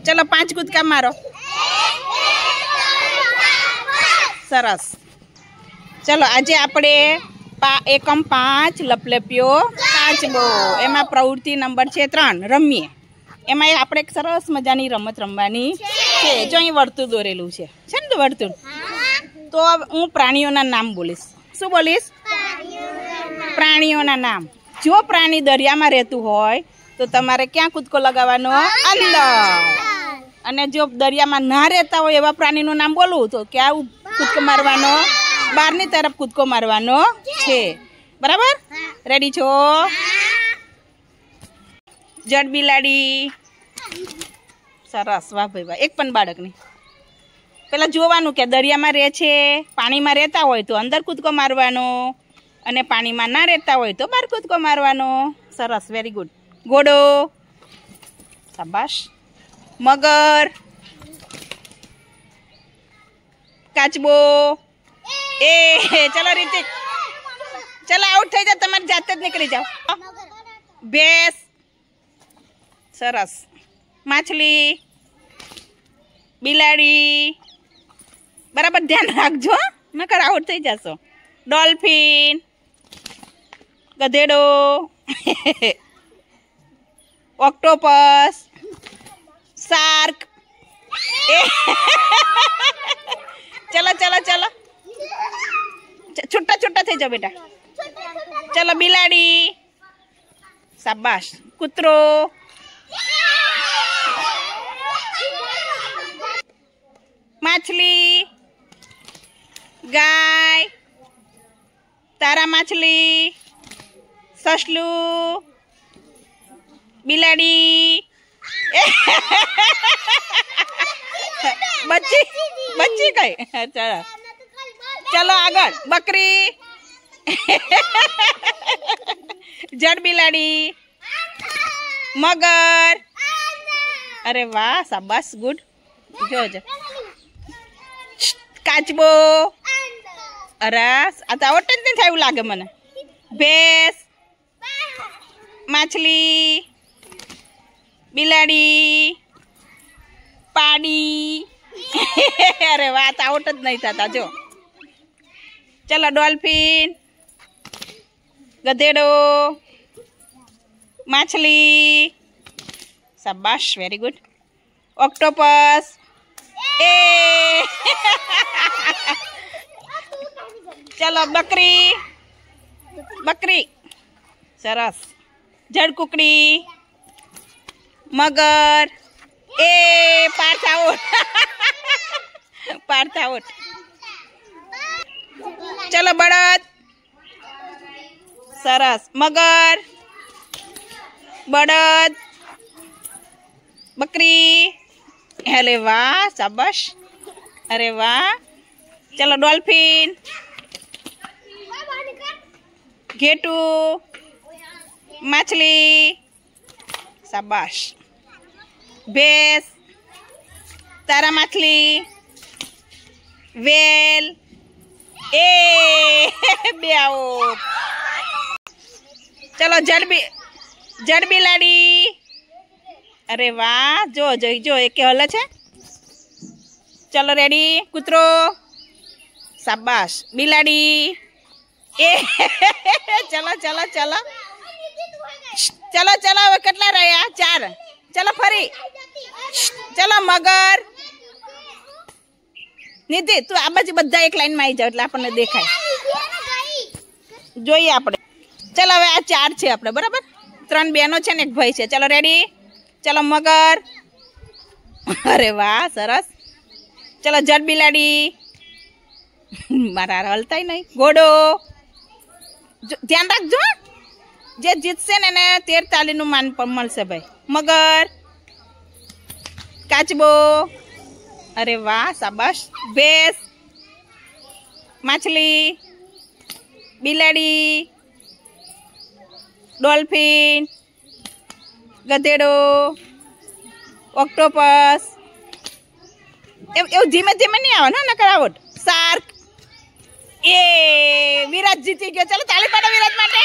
चलो 5 कूदका मारो। सरस। चलो आज आपणे एकम 5 लपलेपियो काचबो एमा प्रवृत्ति नंबर छे 3 रमीए। एमा आपणे एक सरस मजानी रमत रमवानी छे। जो अहीं वर्तुळ दोरेલું છે ને વર્તુળ। तो हूँ प्राणीओना नाम बोलीश। शुं बोलीश? प्राणीओना नाम। जो प्राणी दरिया में रहतुं होय तो तमारे क्या कूदको लगावવાનો? अंदर। अने जो दरिया में ना रहता होय एवा प्राणीनुं नाम बोलवुं तो क्या कूदको मारवानो? बारनी तरफ कूदको मारवानो छे। बराबर? रेडी छो? जड़ बिलाड़ी। सरस। वाह भाई वाह। एक पण बाळक नहीं। पेला जोवानुं के दरिया में रहे छे, पाणी में रहता होय तो अंदर कूदको मारवानो अने पाणी में ना रहता होय तो बार कूदको मारवानो। सरस। Very good. घोड़ो। शाबाश। मगर। काचबो। ए चलो ऋतिक, चलो आउट थई जाओ, तमारे जाते ज निकली जाओ। भैंस। सरस। माछली। बिलाड़ी। बराबर ध्यान राखजो, नकर आउट थई जाशो। डॉल्फिन। गधेड़ो। ऑक्टोपस। शार्क। चलो चलो चलो, छुट्टा छुट्टा थई जाओ बेटा। चलो बिलाड़ी। शाबाश। कुतरो। माछली। गाय। तारा माछली। ससलू। बिलाड़ी। बच्ची बच्ची गई। चलो चलो आगे। बकरी। जड़ बिलाड़ी। मगर। अरे वाह शाबाश। गुड। जो जो काचबो। अरे आता आवट ज नहीं थाय लागे मने। भैंस। माछली। बिलाड़ी। पाड़ी। अरे वाह आवट ज नहीं था जो। चलो डॉल्फिन। गधेड़ो। माछली। शाबाश। Very good. ऑक्टोपस। ए चलो बकरी। बकरी। सरस। जड़ कुकड़ी। मगर। ए पार्थ आउट। पार्थ आउट। चलो बड़द। सरस। मगर। बड़द। बकरी। अरे वाह शाबाश। अरे वाह। चलो डॉल्फिन। घेटू। मछली। शाबाश। भैंस। तारा मछली। वेल। ए ब्याओ। चलो जड़ बिलाड़ी। अरे वाह। जो जो जो एक हल है। चलो रेडी। कुतरो। शाबाश। बिलाड़ी। ए चलो चलो चलो चलो चलो હવે કેટલા રહ્યા? 4। चलो फरी। चलो मगर। निधि तू आ बाजू बधा एक लाइन में आई जाओ એટલે આપણને દેખાય જોઈએ આપણે। चलो હવે આ 4 છે આપણે। बराबर? 3 બહેનો છે ને એક ભાઈ છે। चलो रेडी। चलो मगर। अरे वाह सरस। चलो जड़ बिलाड़ी। मारा हलता ही नहीं। घोड़ो। ध्यान रखजो, जे जीतशे ने 13 तालीनु मान मळशे भाई। मगर। काचबो। अरे वाह शाबाश। भैंस। माछली। बिलाड़ी। डॉल्फिन। गधेड़ो। ऑक्टोपस। એવું ધીમે ધીમે નહીં આવે ને નકર આઉટ। શાર્ક। એ વિરાટ જીતી ગયો। ચાલો તાળી પાડો વિરાટ માટે।